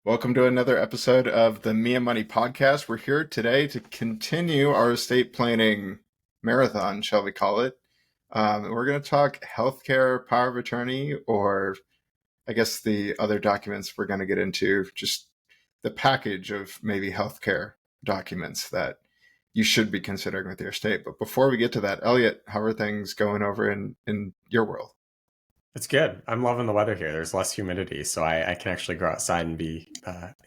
Welcome to another episode of the Me and Money podcast. We're here today to continue our estate planning marathon, shall we call it? We're going to talk healthcare power of attorney, or I guess the other documents we're going to get into, just the package of maybe healthcare documents that you should be considering with your estate. But before we get to that, Elliott, how are things going over in your world? It's good. I'm loving the weather here. There's less humidity, so I can actually go outside and be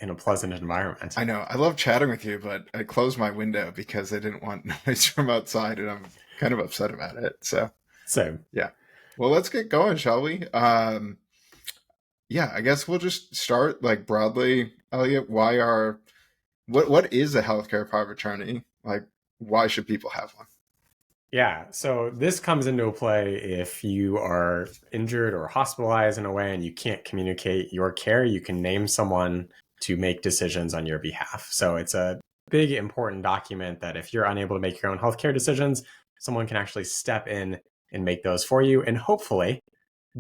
in a pleasant environment. I know. I love chatting with you, but I closed my window because I didn't want noise from outside, and I'm kind of upset about it. So, Same. yeah. Well, let's get going, shall we? Yeah, I guess we'll just start like broadly, Elliott. What is a healthcare power of attorney? Like, why should people have one? Yeah, so this comes into play if you are injured or hospitalized in a way and you can't communicate your care. You can name someone to make decisions on your behalf. So it's a big, important document that if you're unable to make your own healthcare decisions, someone can actually step in and make those for you, and hopefully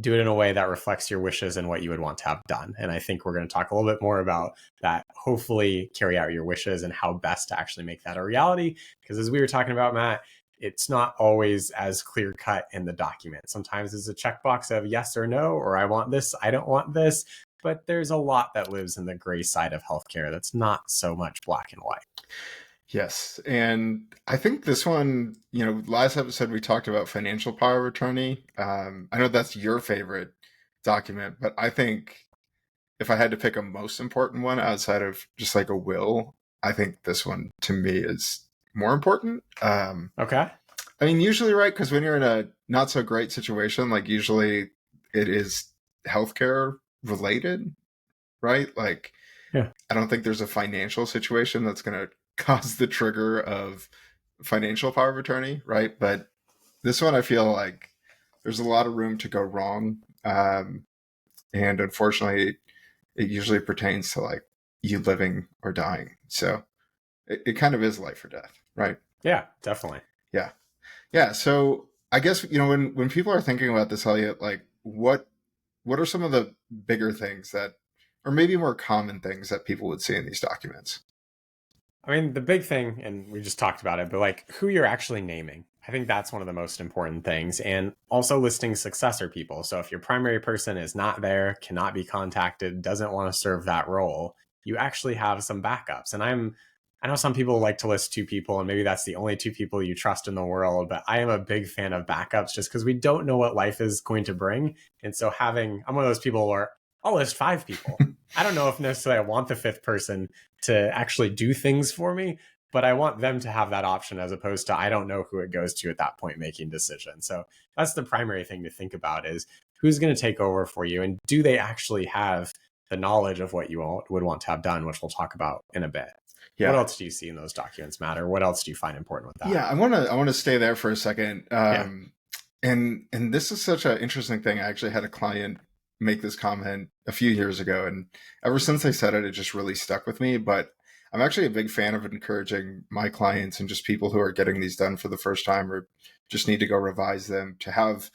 do it in a way that reflects your wishes and what you would want to have done. And I think we're going to talk a little bit more about that, hopefully carry out your wishes and how best to actually make that a reality. Because as we were talking about, Matt, it's not always as clear cut in the document. Sometimes it's a checkbox of yes or no, or I want this, I don't want this. But there's a lot that lives in the gray side of healthcare that's not so much black and white. Yes. And I think this one, last episode we talked about financial power of attorney. I know that's your favorite document, but I think if I had to pick a most important one outside of just like a will, I think this one to me is more important. Okay. I mean, usually, right? Because when you're in a not so great situation, like usually it is healthcare related, right? Like, Yeah. I don't think there's a financial situation that's going to cause the trigger of financial power of attorney, right? But this one, I feel like there's a lot of room to go wrong. And unfortunately, it usually pertains to like you living or dying. So it kind of is life or death, right? Yeah, definitely. Yeah. Yeah. So I guess, when people are thinking about this, Elliott, like what are some of the bigger things that, or maybe more common things that people would see in these documents? I mean, the big thing, and we just talked about it, but like who you're actually naming. I think that's one of the most important things. And also listing successor people. So if your primary person is not there, cannot be contacted, doesn't want to serve that role, you actually have some backups. And I know some people like to list two people, and maybe that's the only two people you trust in the world, but I am a big fan of backups just because we don't know what life is going to bring. And so I'm one of those people where I'll list five people. I don't know if necessarily I want the fifth person to actually do things for me, but I want them to have that option as opposed to I don't know who it goes to at that point making decisions. So that's the primary thing to think about is who's going to take over for you, and do they actually have the knowledge of what you would want to have done, which we'll talk about in a bit. Yeah. What else do you see in those documents, Matt? Or what else do you find important with that? Yeah, I want to stay there for a second. And this is such an interesting thing. I actually had a client make this comment a few years ago, and ever since they said it, it just really stuck with me. But I'm actually a big fan of encouraging my clients and just people who are getting these done for the first time or just need to go revise them to have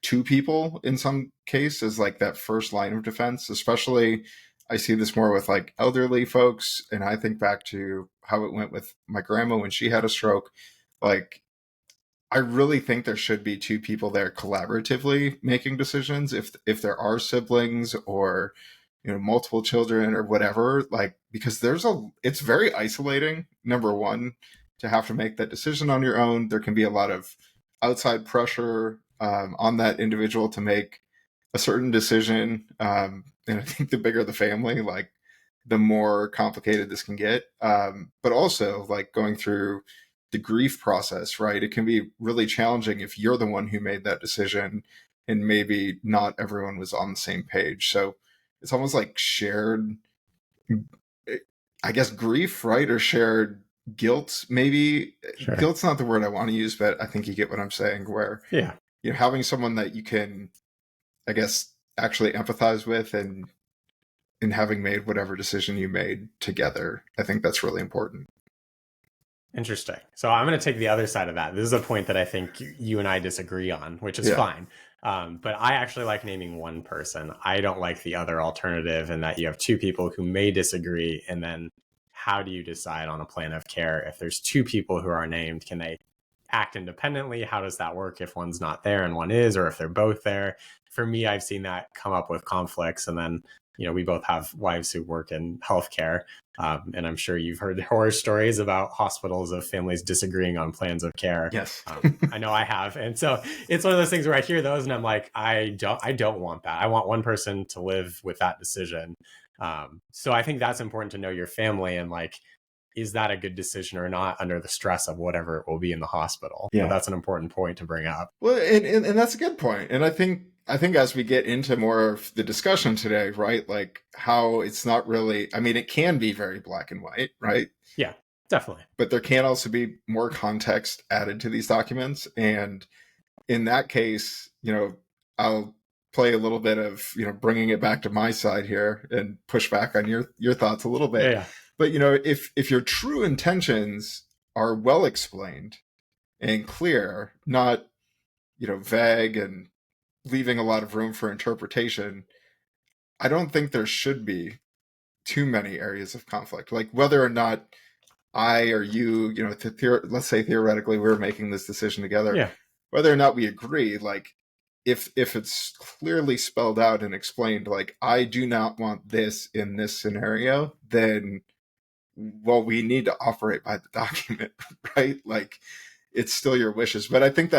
two people in some case as like that first line of defense. Especially I see this more with like elderly folks, and I think back to how it went with my grandma when she had a stroke. Like, I really think there should be two people there collaboratively making decisions. If there are siblings or multiple children or whatever, like, because it's very isolating. Number one, to have to make that decision on your own. There can be a lot of outside pressure on that individual to make a certain decision. And I think the bigger the family, like the more complicated this can get. But also like going through the grief process, right? It can be really challenging if you're the one who made that decision and maybe not everyone was on the same page. So it's almost like shared, I guess, grief, right? Or shared guilt, maybe. Sure. Guilt's not the word I want to use, but I think you get what I'm saying, where having someone that you can, I guess, actually empathize with and having made whatever decision you made together, I think that's really important. Interesting. So I'm going to take the other side of that. This is a point that I think you and I disagree on, which is fine. But I actually like naming one person. I don't like the other alternative, in that you have two people who may disagree. And then how do you decide on a plan of care? If there's two people who are named, can they act independently? How does that work if one's not there and one is, or if they're both there? For me, I've seen that come up with conflicts. And then, we both have wives who work in healthcare. And I'm sure you've heard horror stories about hospitals of families disagreeing on plans of care. Yes. I know I have. And so it's one of those things where I hear those and I'm like, I don't want that. I want one person to live with that decision. So I think that's important to know your family and like, is that a good decision or not under the stress of whatever it will be in the hospital? Yeah. But that's an important point to bring up. Well, and that's a good point. And I think as we get into more of the discussion today, right, like how it's not really, I mean, it can be very black and white, right? Yeah, definitely. But there can also be more context added to these documents. And in that case, I'll play a little bit of, bringing it back to my side here and push back on your thoughts a little bit. Yeah. But, if your true intentions are well explained and clear, not, vague and leaving a lot of room for interpretation, I don't think there should be too many areas of conflict. Like whether or not I or you, let's say theoretically we're making this decision together, Yeah. whether or not we agree, like if it's clearly spelled out and explained, like I do not want this in this scenario, then well, we need to operate by the document, right? Like it's still your wishes. But I think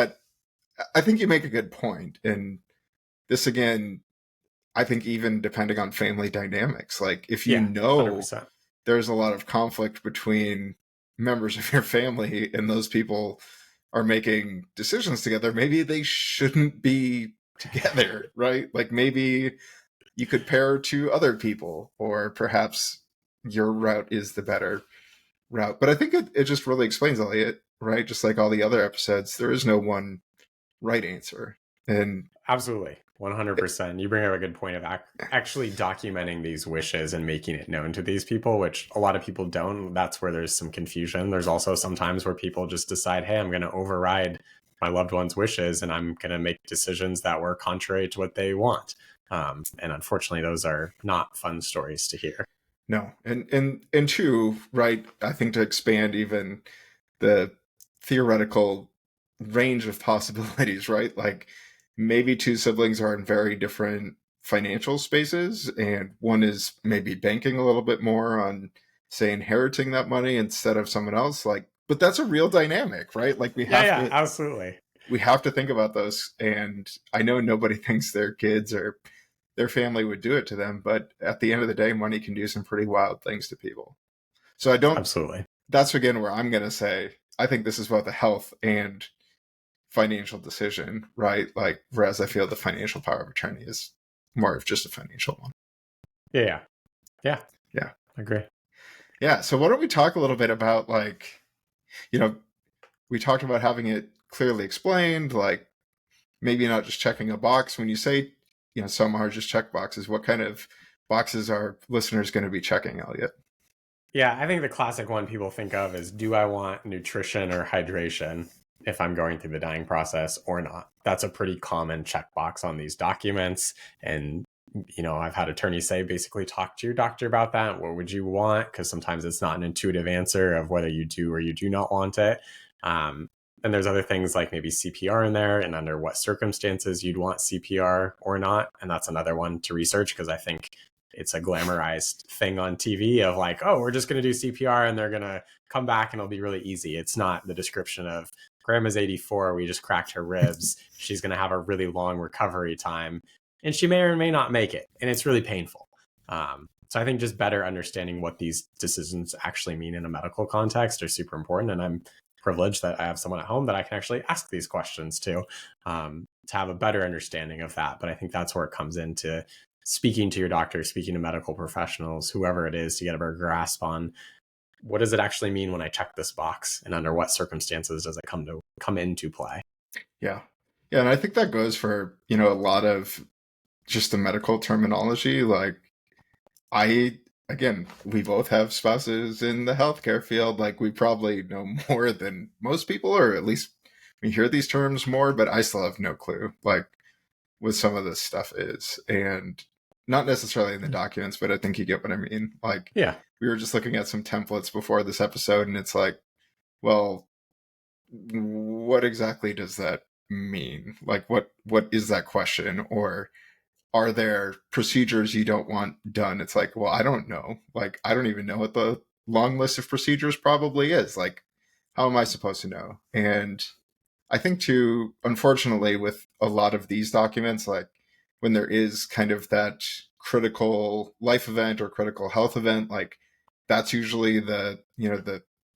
you make a good point. And this again, I think even depending on family dynamics, like if you know 100%. there's a lot of conflict between members of your family and those people are making decisions together, maybe they shouldn't be together, right? Like maybe you could pair to other people, or perhaps your route is the better route. But I think it just really explains, Elliott, right? Just like all the other episodes, there is no one right answer. And absolutely, 100%. You bring up a good point of actually documenting these wishes and making it known to these people, which a lot of people don't. That's where there's some confusion. There's also some times where people just decide, hey, I'm going to override my loved one's wishes and I'm going to make decisions that were contrary to what they want. And unfortunately, those are not fun stories to hear. No. And two, right, I think to expand even the theoretical range of possibilities, right? Like maybe two siblings are in very different financial spaces, and one is maybe banking a little bit more on, say, inheriting that money instead of someone else. Like, but that's a real dynamic, right? Like we have to, absolutely. We have to think about those. And I know nobody thinks their kids or their family would do it to them, but at the end of the day, money can do some pretty wild things to people. So I don't, absolutely. That's again where I'm going to say, I think this is both a health and financial decision, right? Like, whereas I feel the financial power of attorney is more of just a financial one. Yeah. I agree. Yeah. So why don't we talk a little bit about, like, we talked about having it clearly explained, like maybe not just checking a box. When you say, some are just check boxes, what kind of boxes are listeners going to be checking, Elliott? Yeah, I think the classic one people think of is, do I want nutrition or hydration if I'm going through the dying process or not? That's a pretty common checkbox on these documents. And, I've had attorneys say, basically talk to your doctor about that. What would you want? Because sometimes it's not an intuitive answer of whether you do or you do not want it. And there's other things like maybe CPR in there and under what circumstances you'd want CPR or not. And that's another one to research, because I think it's a glamorized thing on TV of like, oh, we're just going to do CPR and they're going to come back and it'll be really easy. It's not the description of grandma's 84. We just cracked her ribs. She's going to have a really long recovery time and she may or may not make it. And it's really painful. So I think just better understanding what these decisions actually mean in a medical context are super important. And I'm privileged that I have someone at home that I can actually ask these questions to have a better understanding of that. But I think that's where it comes into speaking to your doctor, speaking to medical professionals, whoever it is, to get a better grasp on what does it actually mean when I check this box and under what circumstances does it come into play? Yeah. Yeah. And I think that goes for, a lot of just the medical terminology. Like we both have spouses in the healthcare field. Like we probably know more than most people, or at least we hear these terms more, but I still have no clue. Like with some of this stuff is. And not necessarily in the documents, but I think you get what I mean. Like, Yeah. we were just looking at some templates before this episode, and it's like, well, what exactly does that mean? Like, what is that question? Or are there procedures you don't want done? It's like, well, I don't know. Like, I don't even know what the long list of procedures probably is. Like, how am I supposed to know? And I think too, unfortunately, with a lot of these documents, like when there is kind of that critical life event or critical health event, like that's usually the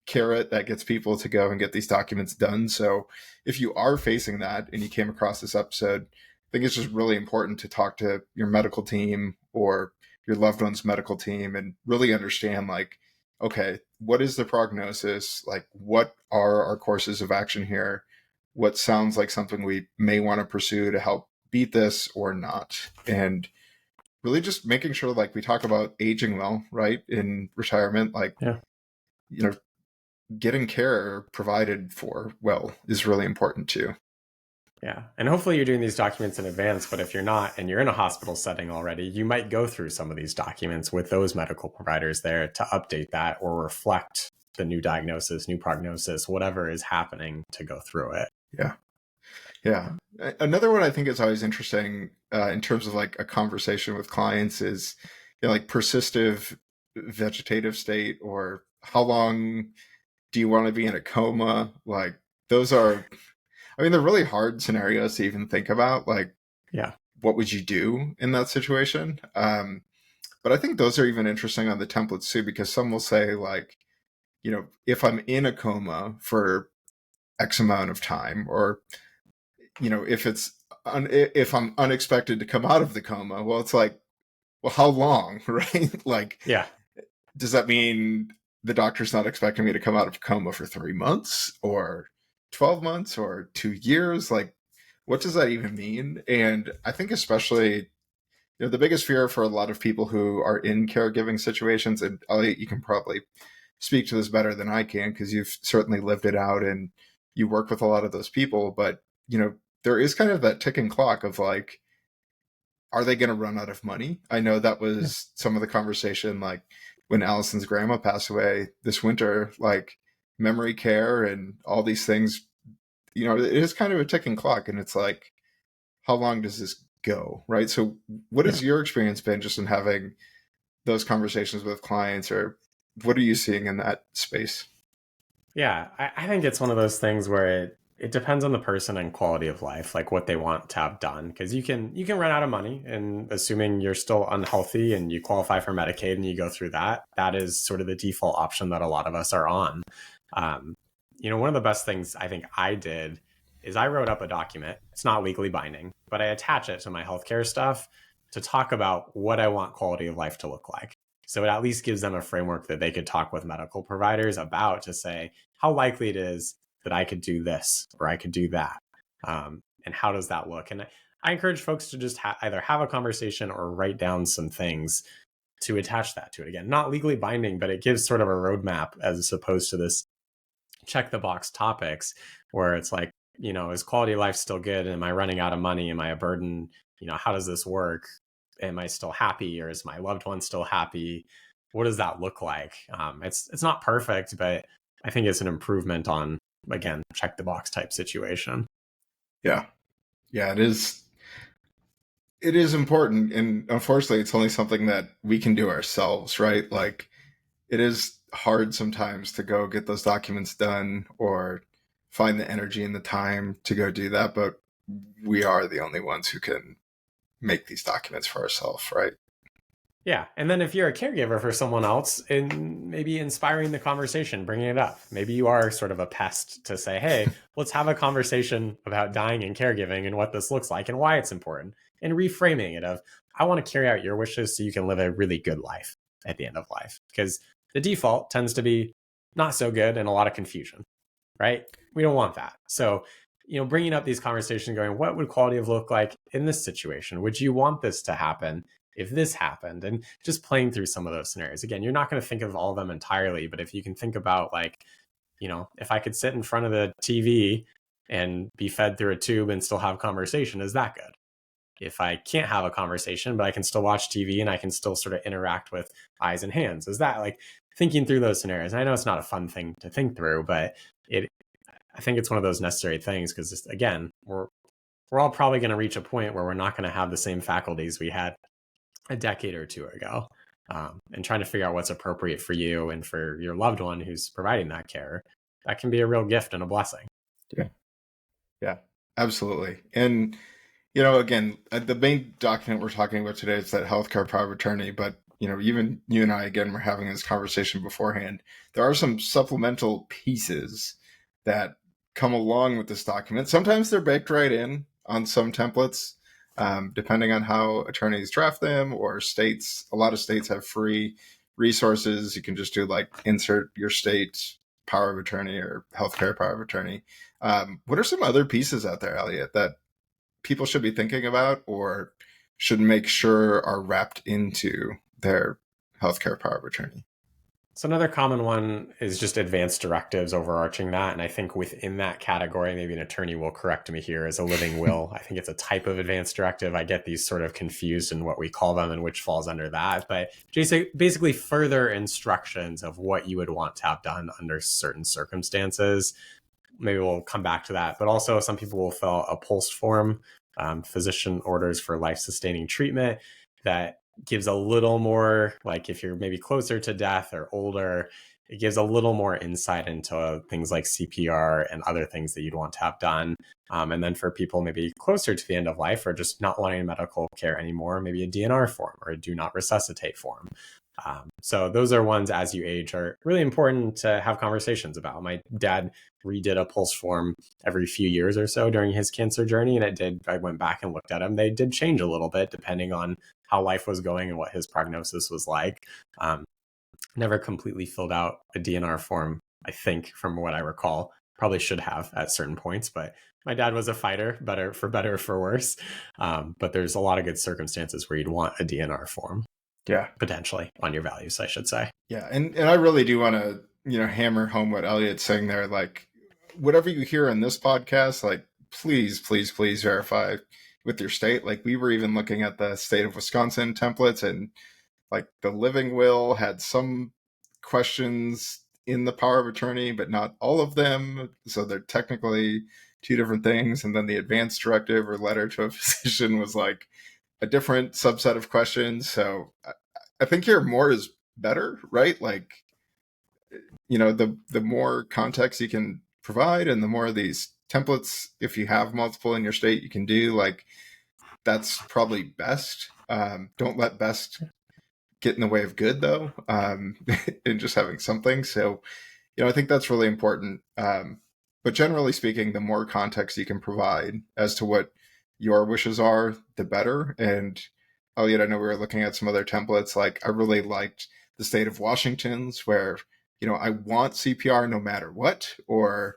carrot that gets people to go and get these documents done. So if you are facing that and you came across this episode, I think it's just really important to talk to your medical team or your loved one's medical team and really understand, like, okay, what is the prognosis? Like, what are our courses of action here? What sounds like something we may want to pursue to help beat this or not? And really just making sure, like we talk about aging well, right? In retirement, like, Yeah. you know, getting care provided for well is really important too. Yeah. And hopefully you're doing these documents in advance, but if you're not and you're in a hospital setting already, you might go through some of these documents with those medical providers there to update that or reflect the new diagnosis, new prognosis, whatever is happening to go through it. Yeah. Yeah. Another one I think is always interesting in terms of like a conversation with clients is, like persistive vegetative state, or how long do you want to be in a coma? Like those are, I mean, they're really hard scenarios to even think about. Like, yeah, what would you do in that situation? But I think those are even interesting on the templates too, because some will say like, if I'm in a coma for X amount of time, or if I'm unexpected to come out of the coma, well, it's like, well, how long, right? Like, yeah, does that mean the doctor's not expecting me to come out of coma for 3 months or 12 months or 2 years? Like, what does that even mean? And I think especially, the biggest fear for a lot of people who are in caregiving situations, and Elliott, you can probably speak to this better than I can because you've certainly lived it out and you work with a lot of those people, but there is kind of that ticking clock of like, are they going to run out of money? I know that yeah, was some of the conversation, like when Allison's grandma passed away this winter, like memory care and all these things, it is kind of a ticking clock. And it's like, how long does this go? Right. So what yeah. has your experience been just in having those conversations with clients, or what are you seeing in that space? Yeah, I think it's one of those things where it depends on the person and quality of life, like what they want to have done. Because you can run out of money, and assuming you're still unhealthy and you qualify for Medicaid and you go through that, that is sort of the default option that a lot of us are on. Um, one of the best things I think I did is I wrote up a document. It's not legally binding, but I attach it to my healthcare stuff to talk about what I want quality of life to look like. So it at least gives them a framework that they could talk with medical providers about to say how likely it is that I could do this or I could do that. And how does that look? And I encourage folks to just either have a conversation or write down some things to attach that to it. Again, not legally binding, but it gives sort of a roadmap as opposed to this check the box topics where it's like, is quality of life still good? Am I running out of money? Am I a burden? How does this work? Am I still happy, or is my loved one still happy? What does that look like? It's not perfect, but I think it's an improvement on, again, check the box type situation. Yeah. Yeah, it is. It is important. And unfortunately, it's only something that we can do ourselves, right? Like, it is hard sometimes to go get those documents done or find the energy and the time to go do that. But we are the only ones who can make these documents for ourselves, right? Yeah. And then if you're a caregiver for someone else, and maybe inspiring the conversation, bringing it up, maybe you are sort of a pest to say, hey, let's have a conversation about dying and caregiving and what this looks like and why it's important, and reframing it of, I want to carry out your wishes so you can live a really good life at the end of life. Because the default tends to be not so good and a lot of confusion, right? We don't want that. So, bringing up these conversations, going, what would quality of look like in this situation? Would you want this to happen if this happened? And just playing through some of those scenarios. Again, you're not going to think of all of them entirely, but if you can think about like, if I could sit in front of the TV and be fed through a tube and still have conversation, is that good? if I can't have a conversation, but I can still watch TV and I can still sort of interact with eyes and hands? Is that like thinking through those scenarios? And I know it's not a fun thing to think through, but I think it's one of those necessary things because, again, we're all probably going to reach a point where we're not going to have the same faculties we had a decade or two ago. And trying to figure out what's appropriate for you and for your loved one who's providing that care, that can be a real gift and a blessing. Yeah, absolutely. And, again, the main document we're talking about today is that healthcare power of attorney. But, even you and I, again, were having this conversation beforehand. There are some supplemental pieces that come along with this document. Sometimes they're baked right in on some templates, depending on how attorneys draft them, or states. A lot of states have free resources. You can just do like insert your state power of attorney or healthcare power of attorney. What are some other pieces out there, Elliott, that people should be thinking about or should make sure are wrapped into their healthcare power of attorney? So another common one is just advanced directives overarching that. And I think within that category, maybe an attorney will correct me here, is a living will. I think it's a type of advanced directive. I get these sort of confused in what we call them and which falls under that. But basically further instructions of what you would want to have done under certain circumstances. Maybe we'll come back to that. But also some people will fill a POLST form, physician orders for life-sustaining treatment, that gives a little more, like if you're maybe closer to death or older, it gives a little more insight into things like CPR and other things that you'd want to have done. And then for people maybe closer to the end of life or just not wanting medical care anymore, maybe a DNR form or a do not resuscitate form. So those are ones as you age are really important to have conversations about. My dad redid a POLST form every few years or so during his cancer journey. And I went back and looked at them. They did change a little bit depending on how life was going and what his prognosis was like. Never completely filled out a DNR form, I think, from what I recall. Probably should have at certain points, but my dad was a fighter, better or for worse. But there's a lot of good circumstances where you'd want a DNR form. Yeah. Potentially on your values, I should say. Yeah. And I really do want to, hammer home what Elliott's saying there. Like, whatever you hear in this podcast, like, please, please, please verify with your state. Like, we were even looking at the state of Wisconsin templates, and like the living will had some questions in the power of attorney, but not all of them. So they're technically two different things. And then the advanced directive or letter to a physician was like a different subset of questions. So I think here more is better, right? Like, the more context you can provide and the more of these templates, if you have multiple in your state, you can do, like, that's probably best. Don't let best get in the way of good, though, and just having something. So, I think that's really important. But generally speaking, the more context you can provide as to what your wishes are, the better. And Elliott, I know we were looking at some other templates. Like, I really liked the state of Washington's, where, I want CPR no matter what, or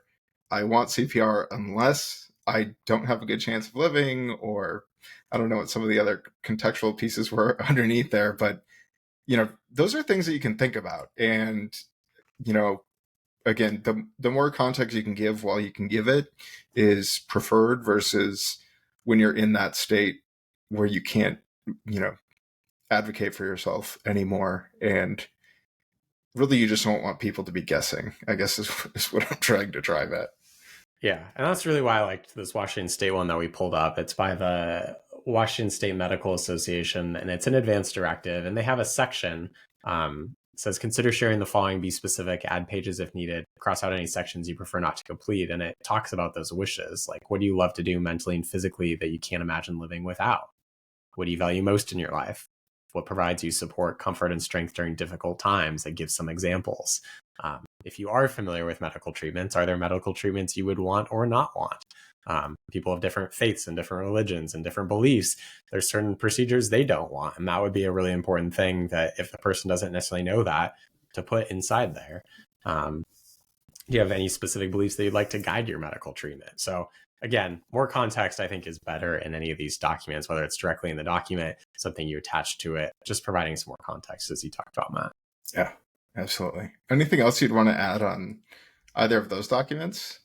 I want CPR unless I don't have a good chance of living, or I don't know what some of the other contextual pieces were underneath there. But, those are things that you can think about. And, again, the more context you can give while you can give it is preferred versus when you're in that state where you can't, advocate for yourself anymore. And really, you just don't want people to be guessing, I guess is what I'm trying to drive at. Yeah. And that's really why I liked this Washington State one that we pulled up. It's by the Washington State Medical Association, and it's an advanced directive. And they have a section says, consider sharing the following, be specific, add pages if needed, cross out any sections you prefer not to complete. And it talks about those wishes. Like, what do you love to do mentally and physically that you can't imagine living without? What do you value most in your life? What provides you support, comfort, and strength during difficult times? It gives some examples. If you are familiar with medical treatments, are there medical treatments you would want or not want? People of different faiths and different religions and different beliefs, there's certain procedures they don't want. And that would be a really important thing that if the person doesn't necessarily know that, to put inside there. Do you have any specific beliefs that you'd like to guide your medical treatment? So again, more context, I think, is better in any of these documents, whether it's directly in the document, something you attach to it, just providing some more context, as you talked about, Matt. Yeah, absolutely. Anything else you'd want to add on either of those documents?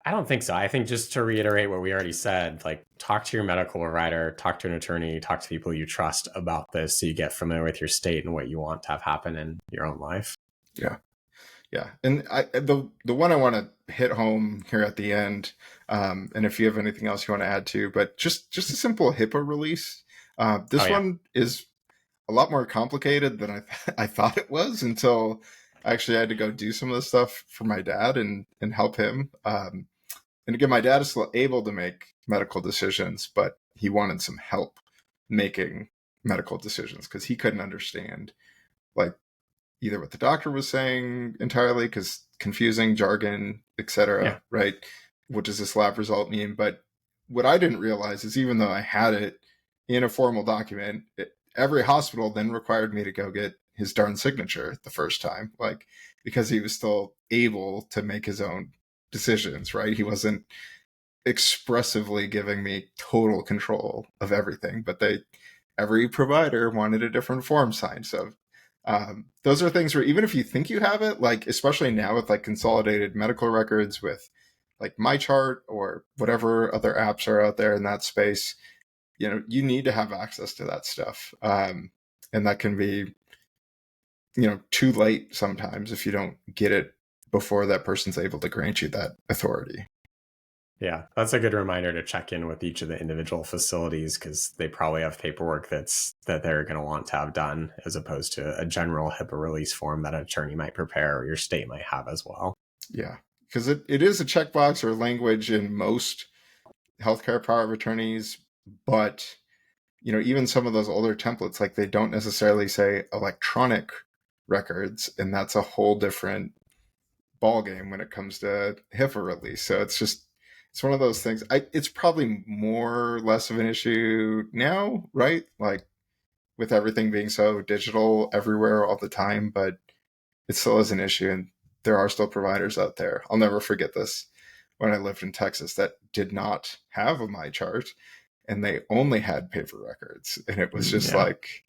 I don't think so. I think just to reiterate what we already said, like talk to your medical provider, talk to an attorney, talk to people you trust about this so you get familiar with your state and what you want to have happen in your own life. Yeah. Yeah. And the one I want to hit home here at the end, and if you have anything else you want to add to, but just a simple HIPAA release. Oh This yeah. one is a lot more complicated than I thought it was until I actually had to go do some of the stuff for my dad and help him. And again, my dad is still able to make medical decisions, but he wanted some help making medical decisions because he couldn't understand like either what the doctor was saying entirely because confusing jargon, Yeah. etc. Right? What does this lab result mean? But what I didn't realize is even though I had it in a formal document, every hospital then required me to go get his darn signature the first time, like because he was still able to make his own decisions. Right? He wasn't expressively giving me total control of everything, but every provider wanted a different form signed. So those are things where even if you think you have it, like especially now with like consolidated medical records with like MyChart or whatever other apps are out there in that space, you need to have access to that stuff. And that can be, too late sometimes if you don't get it before that person's able to grant you that authority. Yeah, that's a good reminder to check in with each of the individual facilities because they probably have paperwork that they're going to want to have done as opposed to a general HIPAA release form that an attorney might prepare or your state might have as well. Yeah, because it is a checkbox or language in most healthcare power of attorneys, but even some of those older templates, like they don't necessarily say electronic records, and that's a whole different ballgame when it comes to HIPAA release. So it's one of those things. It's probably more or less of an issue now, right? Like with everything being so digital everywhere all the time, but it still is an issue, and there are still providers out there. I'll never forget this when I lived in Texas that did not have a MyChart and they only had paper records. And it was just Yeah. like,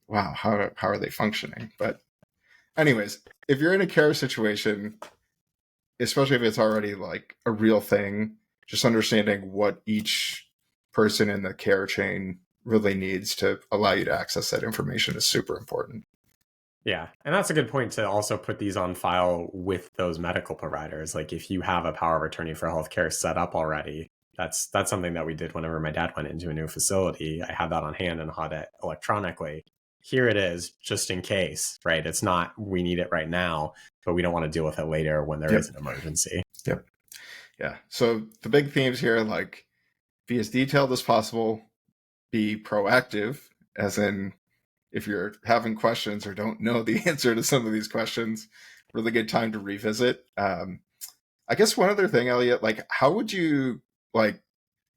wow, how are they functioning? But anyways, if you're in a care situation, especially if it's already like a real thing, just understanding what each person in the care chain really needs to allow you to access that information is super important. Yeah. And that's a good point to also put these on file with those medical providers. Like if you have a power of attorney for healthcare set up already, that's something that we did whenever my dad went into a new facility. I had that on hand and had it electronically. Here it is, just in case, right? It's not we need it right now, but we don't want to deal with it later when there Yep. is an emergency. Yep. Yeah. So the big themes here, like be as detailed as possible, be proactive, as in if you're having questions or don't know the answer to some of these questions, really good time to revisit. I guess one other thing, Elliot, like how would you like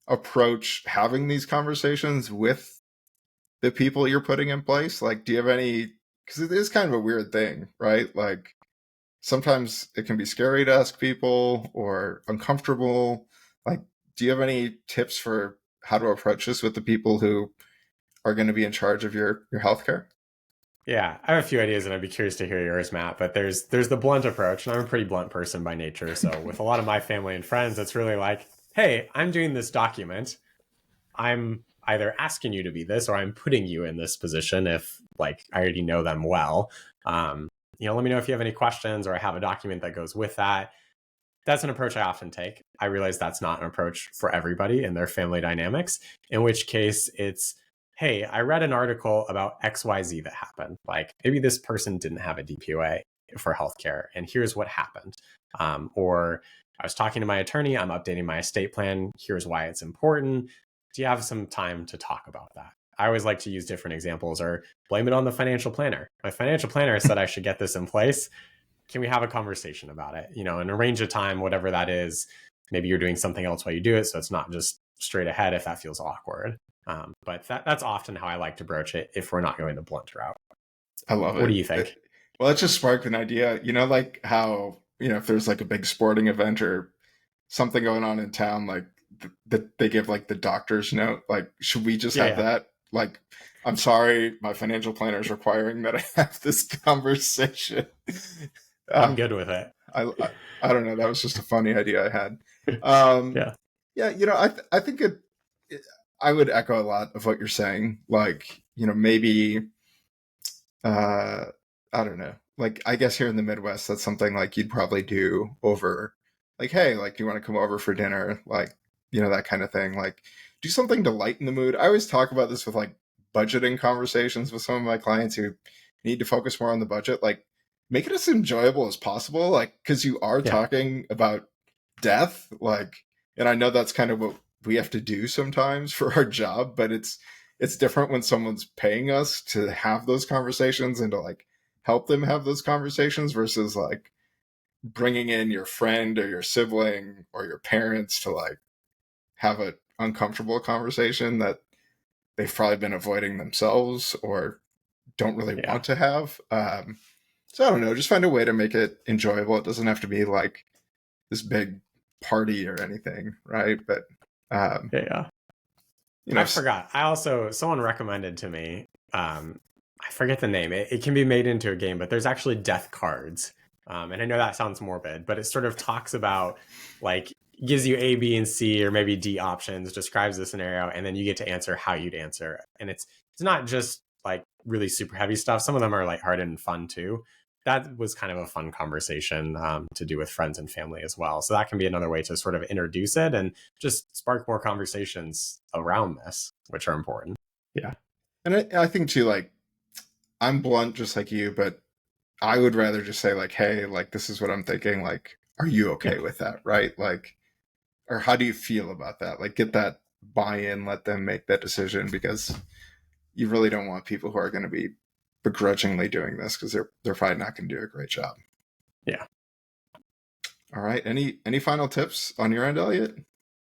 approach having these conversations with the people you're putting in place? Like, do you have any, because it is kind of a weird thing, right? Like sometimes it can be scary to ask people or uncomfortable. Like, do you have any tips for how to approach this with the people who are going to be in charge of your healthcare? Yeah, I have a few ideas and I'd be curious to hear yours, Matt. But there's the blunt approach, and I'm a pretty blunt person by nature. So with a lot of my family and friends, it's really like, hey, I'm doing this document. I'm either asking you to be this or I'm putting you in this position if like I already know them well. Let me know if you have any questions or I have a document that goes with that. That's an approach I often take. I realize that's not an approach for everybody in their family dynamics, in which case it's, hey, I read an article about XYZ that happened. Like maybe this person didn't have a DPOA for healthcare, and here's what happened. Or I was talking to my attorney, I'm updating my estate plan. Here's why it's important. Do you have some time to talk about that? I always like to use different examples or blame it on the financial planner. My financial planner said I should get this in place. Can we have a conversation about it? And arrange a time, whatever that is. Maybe you're doing something else while you do it. So it's not just straight ahead if that feels awkward. But that's often how I like to broach it if we're not going the blunt route. I love What do it. you think? Well, it just sparked an idea, like how, if there's like a big sporting event or something going on in town, like they give like the doctor's note, like, should we just have that? Like, I'm sorry, my financial planner is requiring that I have this conversation. I'm good with it. I don't know. That was just a funny idea I had. Um, Yeah. yeah, I think I would echo a lot of what you're saying. Like, maybe uh, I don't know. Like, I guess here in the Midwest, that's something like you'd probably do over, like, hey, like, do you want to come over for dinner? Like, that kind of thing. Like, do something to lighten the mood. I always talk about this with like budgeting conversations with some of my clients who need to focus more on the budget. Like, make it as enjoyable as possible. Like, because you are Yeah. talking about death. Like, and I know that's kind of what we have to do sometimes for our job, but it's different when someone's paying us to have those conversations and to like help them have those conversations versus like bringing in your friend or your sibling or your parents to like have an uncomfortable conversation that they've probably been avoiding themselves or don't really Yeah. want to have. So I don't know, just find a way to make it enjoyable. It doesn't have to be like this big party or anything, right? But um, Yeah. you know, I forgot. Someone recommended to me, I forget the name. It can be made into a game, but there's actually death cards. And I know that sounds morbid, but it sort of talks about like gives you A, B, and C, or maybe D options, describes the scenario, and then you get to answer how you'd answer. And it's not just like really super heavy stuff. Some of them are lighthearted and fun too. That was kind of a fun conversation to do with friends and family as well. So that can be another way to sort of introduce it and just spark more conversations around this, which are important. yeah. And I think too, like, I'm blunt just like you, but I would rather just say like, hey, like this is what I'm thinking. Like, are you Yeah. okay with that? Right? Like, or how do you feel about that? Like, get that buy-in, let them make that decision because you really don't want people who are going to be begrudgingly doing this because they're probably not going to do a great job. Yeah. All right. Any final tips on your end, Elliot?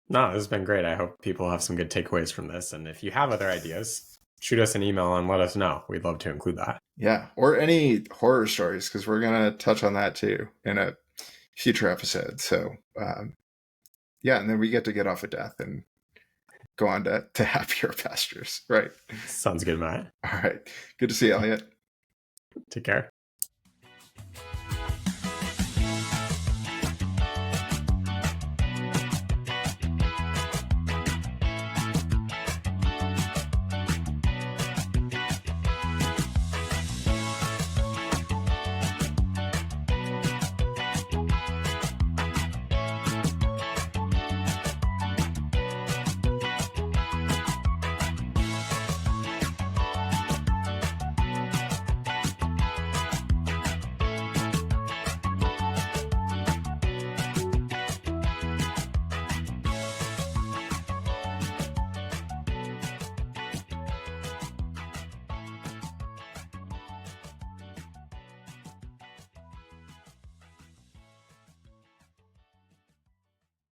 No, this has been great. I hope people have some good takeaways from this. And if you have other ideas, shoot us an email and let us know. We'd love to include that. Yeah. Or any horror stories because we're going to touch on that too in a future episode. So yeah, and then we get off of death and go on to happier pastures, right? Sounds good, Matt. All right. Good to see you, Elliot. Take care.